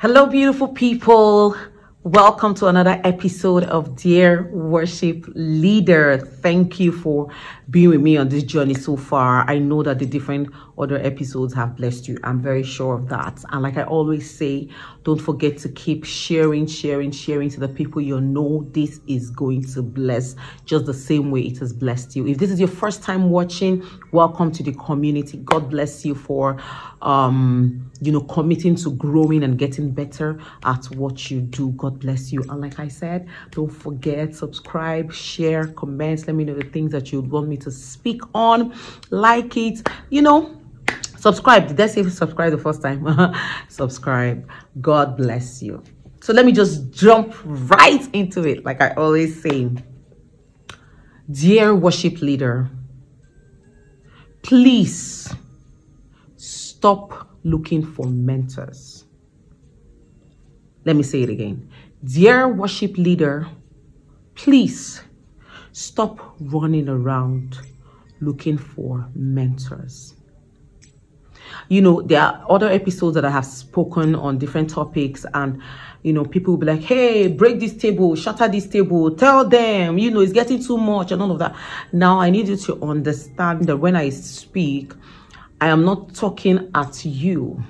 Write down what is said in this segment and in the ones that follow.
Hello, beautiful people. Welcome to another episode of Dear Worship Leader. Thank you for being with me on this journey so far. I know that the different other episodes have blessed you. I'm very sure of that. And like I always say, don't forget to keep sharing to the people you know this is going to bless just the same way it has blessed you. If this is your first time watching, welcome to the community. God bless you for committing to growing and getting better at what you do. God bless you. And like I said, don't forget, subscribe, share, comment. Let me know the things that you would want me to speak on. Like it, subscribe. Did I say subscribe the first time? Subscribe. God bless you. So let me just jump right into it. Like I always say, dear worship leader, please stop looking for mentors. Let me say it again. Dear worship leader, please stop running around looking for mentors. There are other episodes that I have spoken on different topics, and people will be like, hey, break this table, shatter this table, tell them, it's getting too much and all of that. Now I need you to understand that when I speak, I am not talking at you.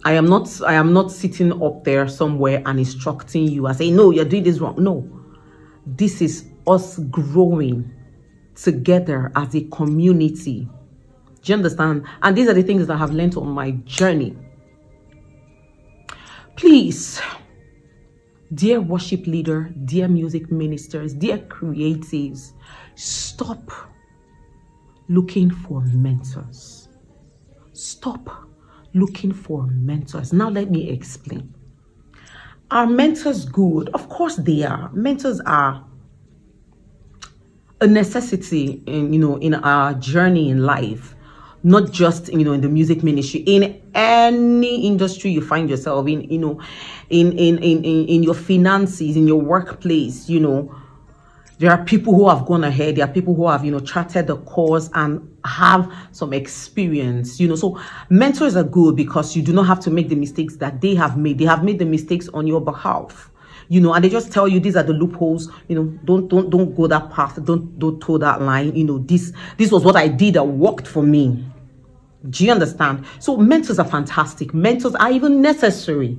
I am not sitting up there somewhere and instructing you and saying, no, you're doing this wrong. No, this is us growing together as a community. Do you understand? And these are the things that I have learned on my journey. Please, dear worship leader, dear music ministers, dear creatives, stop looking for mentors. Stop looking for mentors. Now let me explain. Are mentors good? Of course they are. Mentors are a necessity in our journey in life, not just in the music ministry. In any industry you find yourself in, in your finances, in your workplace, there are people who have gone ahead. There are people who have, charted the course and have some experience, So mentors are good because you do not have to make the mistakes that they have made. They have made the mistakes on your behalf, and they just tell you these are the loopholes. Don't go that path. Don't toe that line. This was what I did that worked for me. Do you understand? So mentors are fantastic. Mentors are even necessary.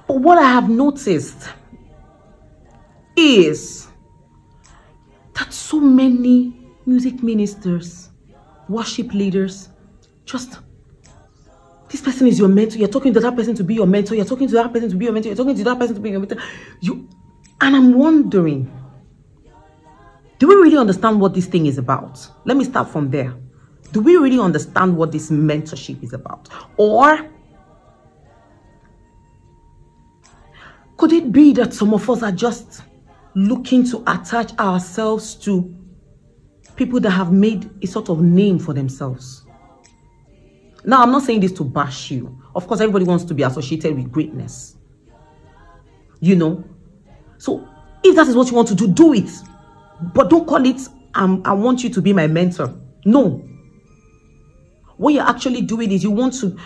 But what I have noticed is that so many music ministers, worship leaders, this person is your mentor. You're talking to that person to be your mentor. You're talking to that person to be your mentor. You're talking to that person to be your mentor. And I'm wondering, do we really understand what this thing is about? Let me start from there. Do we really understand what this mentorship is about? Or could it be that some of us are just looking to attach ourselves to people that have made a sort of name for themselves? Now, I'm not saying this to bash you. Of course, everybody wants to be associated with greatness. So if that is what you want to do, do it. But don't call it, I want you to be my mentor. No. What you're actually doing is you want to,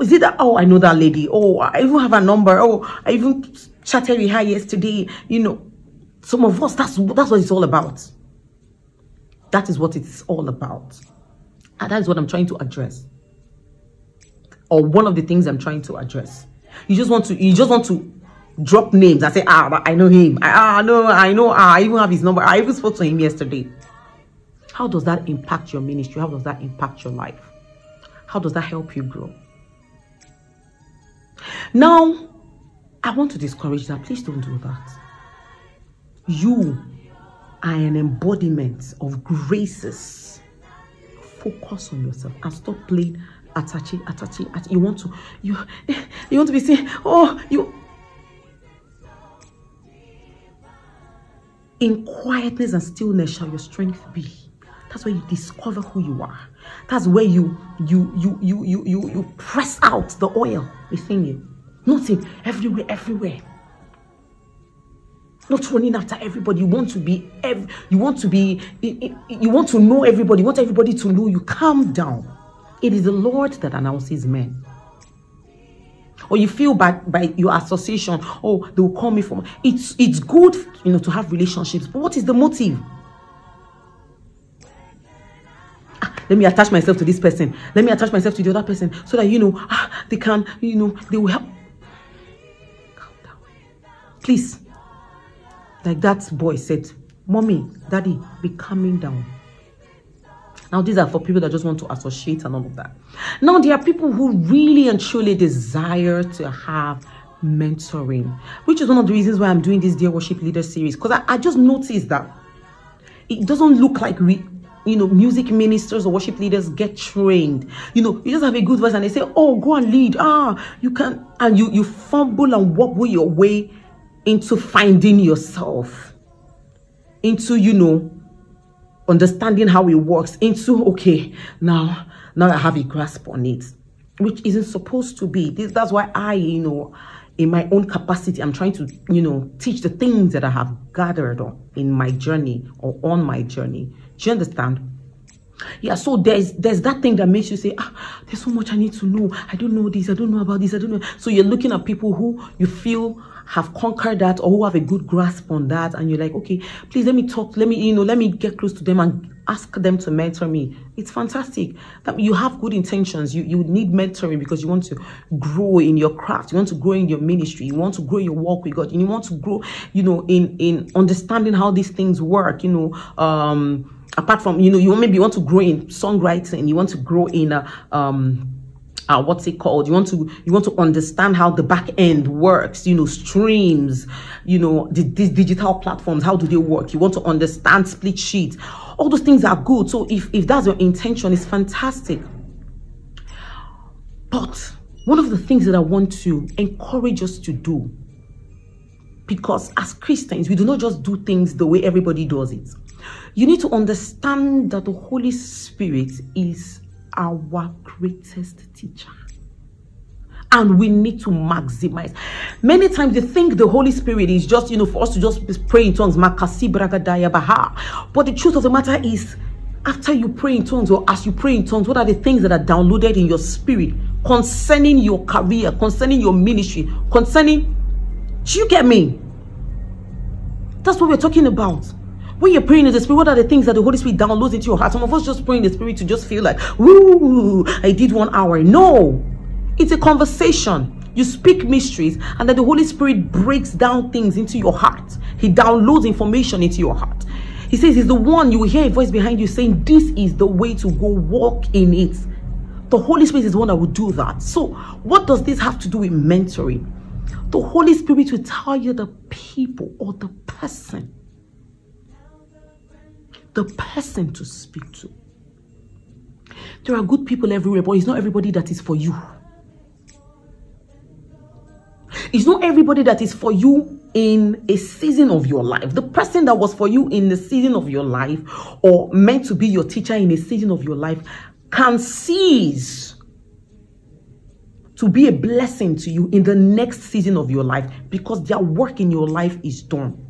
is it that, I know that lady. I even have a number. I even chatted with her yesterday. Some of us, that's what it's all about. That is what it's all about. And that is what I'm trying to address. Or one of the things I'm trying to address. You just want to drop names and say, I know him. I even have his number. I even spoke to him yesterday. How does that impact your ministry? How does that impact your life? How does that help you grow? Now, I want to discourage that. Please don't do that. You are an embodiment of graces. Focus on yourself and stop playing attache. You want to be saying, in quietness and stillness shall your strength be. That's where you discover who you are. That's where you press out the oil within you. Nothing everywhere. Not running after everybody. You want to know everybody. You want everybody to know you. Calm down. It is the Lord that announces men. Or you feel by your association, oh, they will call me from. It's good, to have relationships, but what is the motive? Let me attach myself to this person. Let me attach myself to the other person so that, they can, they will help. Calm down. Please. Like that boy said, Mommy, Daddy, be calming down. Now, these are for people that just want to associate and all of that. Now, there are people who really and truly desire to have mentoring, which is one of the reasons why I'm doing this Dear Worship Leader series. Because I just noticed that it doesn't look like music ministers or worship leaders get trained. You just have a good voice and they say, oh, go and lead. You can. And you fumble and wobble your way into finding yourself. Into, understanding how it works, into, okay, now I have a grasp on it, which isn't supposed to be. That's why I, in my own capacity, I'm trying to, teach the things that I have gathered in my journey or on my journey. Do you understand? Yeah, so there's that thing that makes you say, there's so much I need to know. I don't know this, I don't know about this, I don't know. So you're looking at people who you feel have conquered that or who have a good grasp on that, and you're like, okay, please let me talk, let me get close to them and ask them to mentor me. It's fantastic that you have good intentions. You need mentoring because you want to grow in your craft, you want to grow in your ministry, you want to grow your walk with God, and you want to grow, in understanding how these things work, apart from, you maybe want to grow in songwriting, you want to grow in what's it called? You want to understand how the back end works, streams, these digital platforms, how do they work? You want to understand split sheets. All those things are good. So if that's your intention, it's fantastic. But one of the things that I want to encourage us to do, because as Christians, we do not just do things the way everybody does it. You need to understand that the Holy Spirit is our greatest teacher, and we need to maximize. Many times they think the Holy Spirit is just for us to just pray in tongues, but the truth of the matter is, after you pray in tongues or as you pray in tongues, what are the things that are downloaded in your spirit concerning your career, concerning your ministry, do you get me? That's what we're talking about. When you're praying in the Spirit, what are the things that the Holy Spirit downloads into your heart? Some of us just pray in the Spirit to just feel like, woo, I did 1 hour. No, it's a conversation. You speak mysteries, and then the Holy Spirit breaks down things into your heart. He downloads information into your heart. He says he's the one, you will hear a voice behind you saying, this is the way to go, walk in it. The Holy Spirit is the one that will do that. So what does this have to do with mentoring? The Holy Spirit will tell you the people or the person to speak to. There are good people everywhere, but it's not everybody that is for you. It's not everybody that is for you in a season of your life. The person that was for you in the season of your life, or meant to be your teacher in a season of your life, can cease to be a blessing to you in the next season of your life, because their work in your life is done.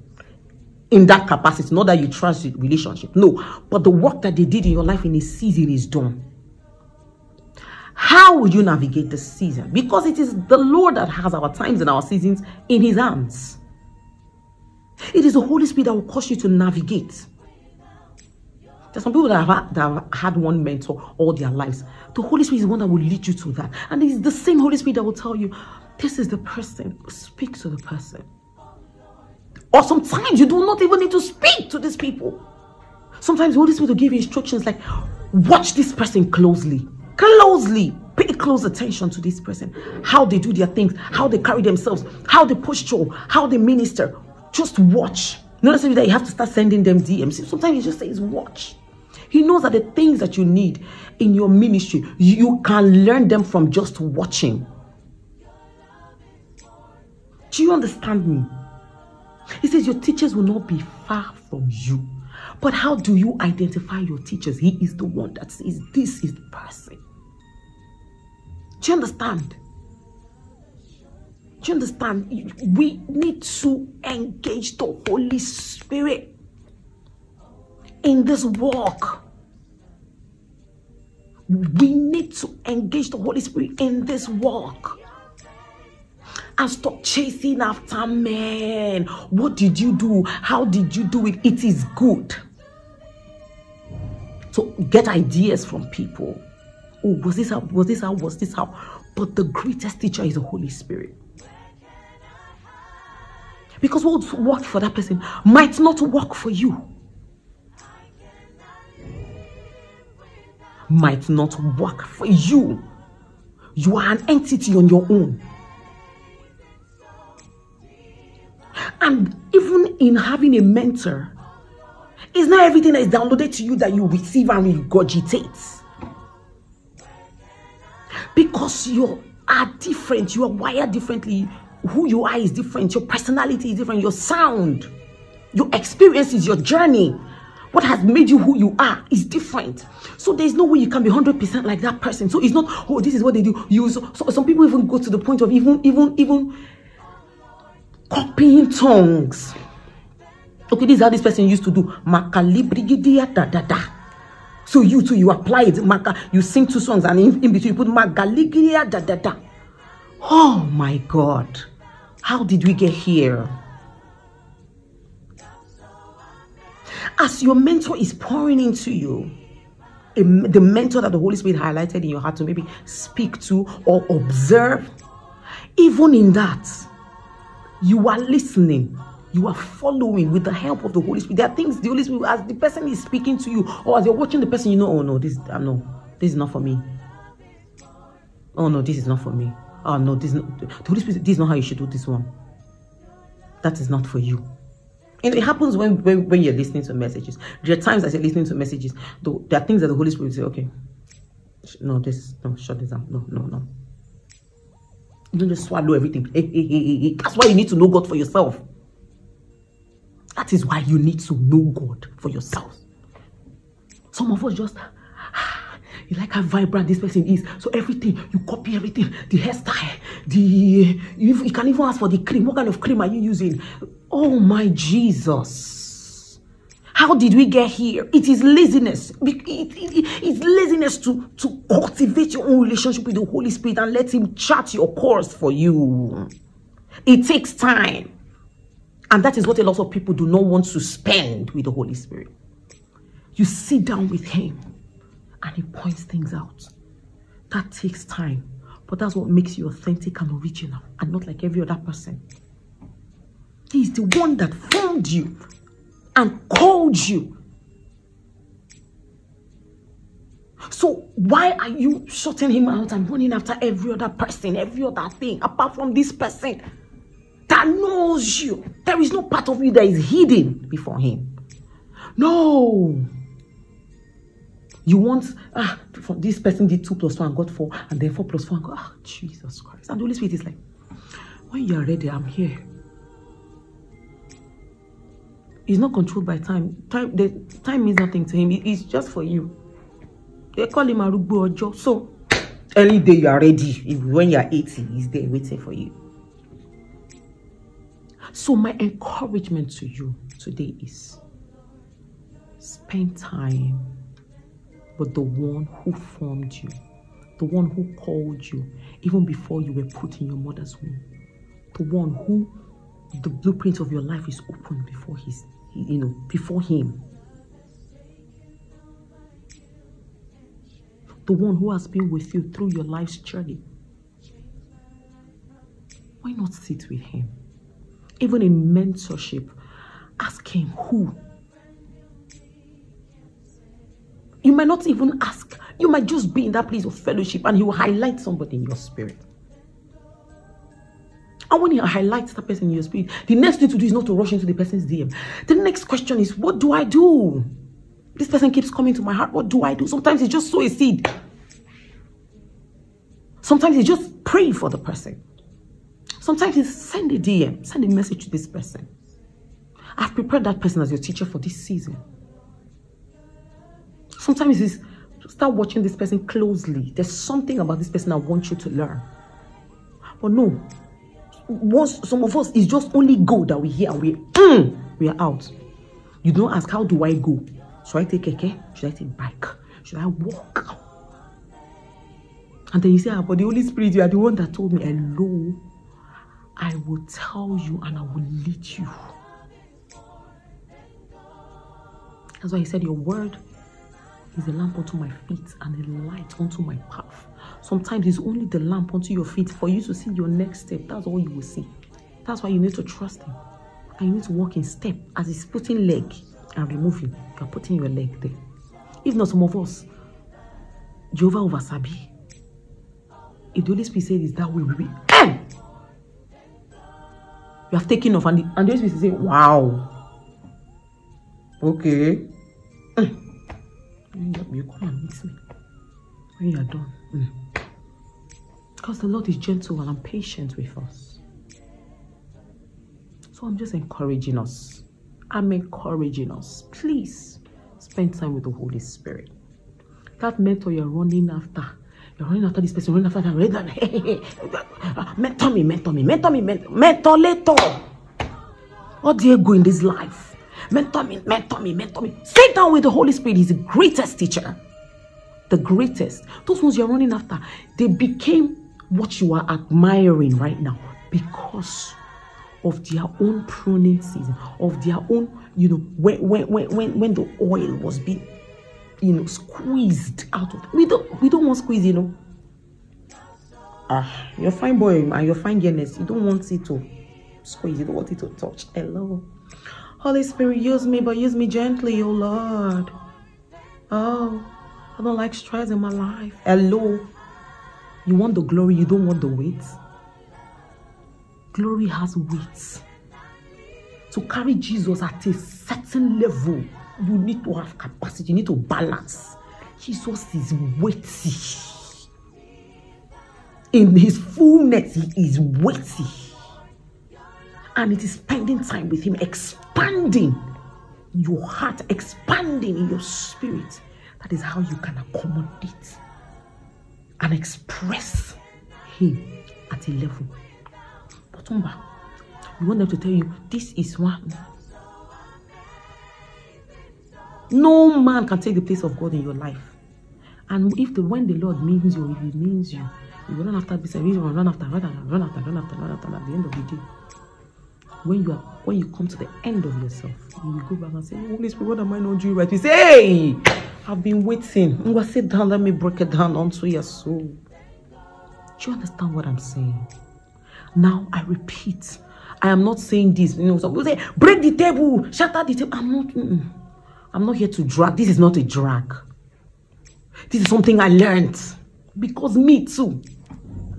In that capacity, not that you trust the relationship, no, but the work that they did in your life in a season is done. How will you navigate the season? Because it is the Lord that has our times and our seasons in his hands. It is the Holy Spirit that will cause you to navigate. There's some people that have had one mentor all their lives. The Holy Spirit is the one that will lead you to that. And it's the same Holy Spirit that will tell you, this is the person. Speak to the person. Or sometimes you do not even need to speak to these people. Sometimes the Holy Spirit will give you instructions like, watch this person closely. Pay close attention to this person. How they do their things, how they carry themselves, how they posture, how they minister. Just watch. Not necessarily that you have to start sending them DMs. Sometimes he just says, watch. He knows that the things that you need in your ministry, you can learn them from just watching. Do you understand me? He says your teachers will not be far from you. But how do you identify your teachers? He is the one that says, this is the person. Do you understand? Do you understand? We need to engage the Holy Spirit in this walk. We need to engage the Holy Spirit in this walk. And stop chasing after men. What did you do? How did you do it? It is good. So get ideas from people. Oh, was this how? Was this how? Was this how? But the greatest teacher is the Holy Spirit. Because what worked for that person might not work for you. Might not work for you. You are an entity on your own. And even in having a mentor, it's not everything that is downloaded to you that you receive and regurgitate. Because you are different, you are wired differently. Who you are is different, your personality is different, your sound, your experiences, your journey, what has made you who you are is different. So there's no way you can be 100% like that person. So it's not, oh, this is what they do. So some people even go to the point of even copying tongues. Okay, this is how this person used to do. Makalibrigidia da da da. So you too, you apply it. You sing 2 songs and in between you put Magaligidia da da da. Oh my God. How did we get here? As your mentor is pouring into you, the mentor that the Holy Spirit highlighted in your heart to maybe speak to or observe, even in that, you are listening, you are following with the help of the Holy Spirit. There are things the Holy Spirit, as the person is speaking to you, or as you're watching the person, you know, oh no, this is not for me. Oh no, this is not for me. Oh no, the Holy Spirit, this is not how you should do this one. That is not for you. And it happens when you're listening to messages. There are times as you're listening to messages, there are things that the Holy Spirit will say, okay, no, shut this down. No. You don't just swallow everything. Hey. That's why you need to know God for yourself. That is why you need to know God for yourself. Some of us just, you like how vibrant this person is. So everything, you copy everything. The hairstyle, you can even ask for the cream. What kind of cream are you using? Oh my Jesus. How did we get here? It is laziness. It's laziness to cultivate your own relationship with the Holy Spirit and let Him chart your course for you. It takes time. And that is what a lot of people do not want to spend with the Holy Spirit. You sit down with Him and He points things out. That takes time. But that's what makes you authentic and original and not like every other person. He is the one that formed you and called you. So why are you shutting Him out and running after every other person, every other thing, apart from this person that knows you? There is no part of you that is hidden before Him. No. You want, this person did 2 + 1 got 4, and then 4 + 1 got, Jesus Christ. And the Holy Spirit is like, when you are ready, I'm here. He's not controlled by time. Time means nothing to Him. It's just for you. They call Him Arugbo Ojo. So, any day you are ready, when you are 80, He's there waiting for you. So my encouragement to you today is, spend time with the one who formed you, the one who called you even before you were put in your mother's womb, the one who the blueprint of your life is open before before Him, the one who has been with you through your life's journey. Why not sit with Him? Even in mentorship, ask Him who. You might not even ask. You might just be in that place of fellowship and He will highlight somebody in your spirit. And when He highlights that person in your spirit, the next thing to do is not to rush into the person's DM. The next question is, what do I do? This person keeps coming to my heart. What do I do? Sometimes it's just sow a seed. Sometimes it's just pray for the person. Sometimes it's send a DM, send a message to this person. I've prepared that person as your teacher for this season. Sometimes it's start watching this person closely. There's something about this person I want you to learn. But no, some of us, it's just only go that we hear and we are out. You don't ask, how do I go? Should I take keke? Should I take bike? Should I walk? And then you say, but the Holy Spirit, you are the one that told me. Hello, I will tell you and I will lead you. That's why he said, your word is a lamp unto my feet and a light unto my path. Sometimes it's only the lamp unto your feet for you to see your next step. That's all you will see. That's why you need to trust him. And you need to walk in step. As he's putting leg and removing, you are putting your leg there. If not, some of us, Jehovah over Sabi. If the Holy Spirit said it's that way, we will. You have taken off, and the Holy Spirit say, wow. Okay. You come and meet me when you are done. Because the Lord is gentle and patient with us. So I'm just encouraging us. I'm encouraging us. Please spend time with the Holy Spirit. That mentor you're running after. You're running after this person, running after that. Mentor me. Mentor later. What do you go in this life? Mentor me. Sit down with the Holy Spirit. He's the greatest teacher. The greatest. Those ones you're running after, they became what you are admiring right now because of their own pruning season, of their own, when the oil was being, squeezed out of. We don't want squeeze, You're fine boy and you're fine girlness. You don't want it to squeeze. You don't want it to touch. Hello. Holy Spirit, use me, but use me gently, oh Lord. Oh, I don't like stress in my life. Hello. You want the glory, you don't want the weight. Glory has weight. To carry Jesus at a certain level, you need to have capacity, you need to balance. Jesus is weighty. In his fullness, he is weighty. And it is spending time with him, expanding your heart, expanding in your spirit. That is how you can accommodate and express him at a level. But you want them to tell you, this is one. No man can take the place of God in your life. And when the Lord means you, if he means you, you run after this, you run after, at the end of the day. When you come to the end of yourself, you go back and say, Holy Spirit, what am I not doing right? You say, hey, I've been waiting. I'm going to sit down, let me break it down onto your soul. Do you understand what I'm saying? Now, I repeat, I am not saying this. Some people say, break the table, shatter the table. I'm not here to drag. This is not a drag. This is something I learned. Because me too.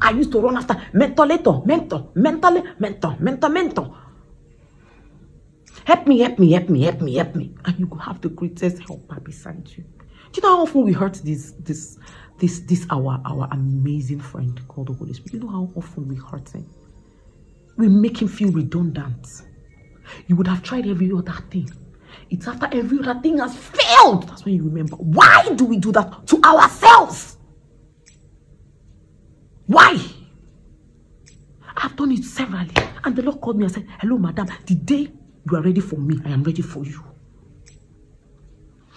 I used to run after mentor. Help me. And you will have the greatest helper beside you. Do you know how often we hurt this our amazing friend called the Holy Spirit? You know how often we hurt him? We make him feel redundant. You would have tried every other thing. It's after every other thing has failed. That's when you remember. Why do we do that to ourselves? Why? I've done it severally. And the Lord called me and said, hello, madam. The day you are ready for me, I am ready for you.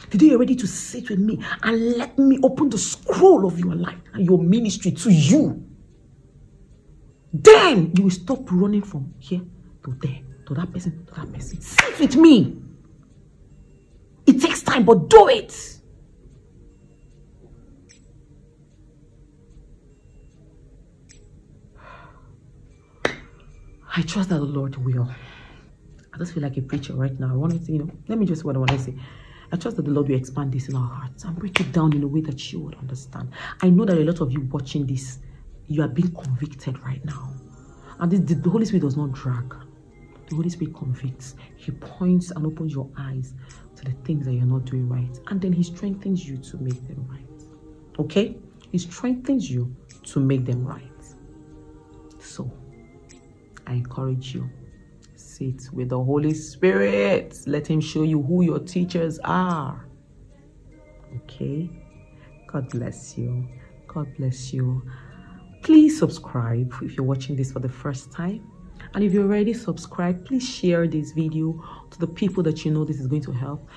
The day you're ready to sit with me and let me open the scroll of your life and your ministry to you, then you will stop running from here to there, to that person, to that person. Sit with me. It takes time, but do it. I trust that the Lord will. I just feel like a preacher right now. I want to, let me just what I want to say. I trust that the Lord will expand this in our hearts and break it down in a way that you would understand. I know that a lot of you watching this, you are being convicted right now. And the Holy Spirit does not drag. The Holy Spirit convicts. He points and opens your eyes to the things that you're not doing right. And then he strengthens you to make them right. Okay? He strengthens you to make them right. So, I encourage you. Sit with the Holy Spirit. Let him show you who your teachers are. Okay? God bless you. God bless you. Please subscribe if you're watching this for the first time. And if you're already subscribed, please share this video to the people that you know this is going to help.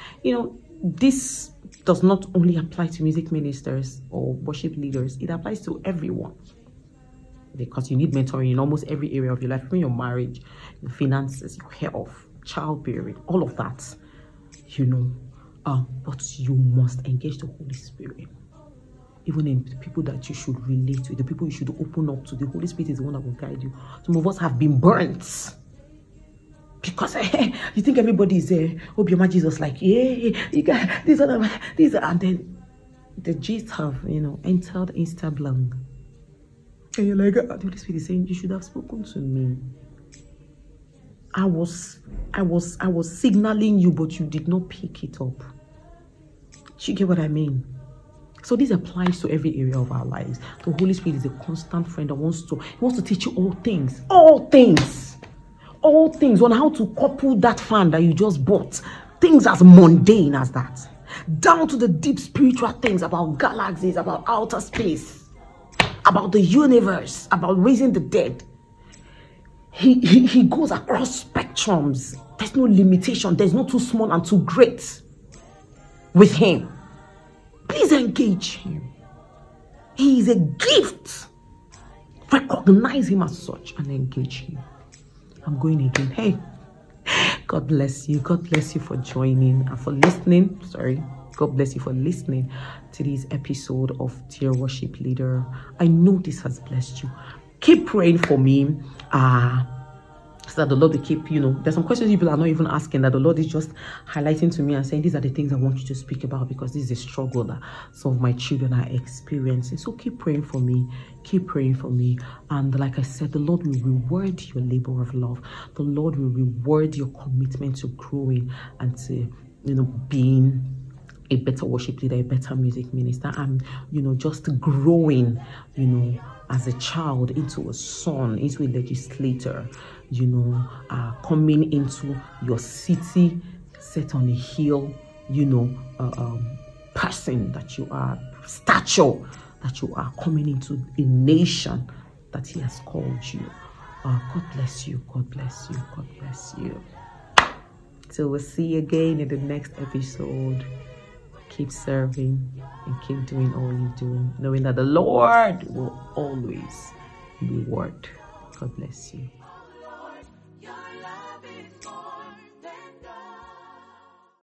this does not only apply to music ministers or worship leaders, it applies to everyone. Because you need mentoring in almost every area of your life, even your marriage, your finances, your health, childbearing, all of that, you know. But you must engage the Holy Spirit. Even in the people that you should relate to, the people you should open up to, the Holy Spirit is the one that will guide you. Some of us have been burnt. Because you think everybody is Obioma Jesus, like, yeah, you got these and then the G's have, entered Insta blank. And you're like, the Holy Spirit is saying, you should have spoken to me. I was signaling you, but you did not pick it up. Do you get what I mean? So this applies to every area of our lives. The Holy Spirit is a constant friend that wants to teach you all things on how to couple that fan that you just bought. Things as mundane as that, down to the deep spiritual things about galaxies, about outer space, about the universe, about raising the dead. He goes across spectrums. There's no limitation. There's no too small and too great with him. Please engage him. He is a gift. Recognize him as such and engage him. I'm going again. Hey, God bless you. God bless you for joining and for listening. God bless you for listening to this episode of Dear Worship Leader. I know this has blessed you. Keep praying for me. So that the Lord will keep, there's some questions people are not even asking that the Lord is just highlighting to me and saying, these are the things I want you to speak about because this is a struggle that some of my children are experiencing. So keep praying for me. Keep praying for me. And like I said, the Lord will reward your labor of love. The Lord will reward your commitment to growing and to, being a better worship leader, a better music minister. I'm, just growing, as a child into a son, into a legislator, coming into your city, set on a hill, person that you are, stature that you are, coming into a nation that he has called you. God bless you. God bless you. God bless you. So we'll see you again in the next episode. Keep serving and keep doing all you do, knowing that the Lord will always reward. God bless you.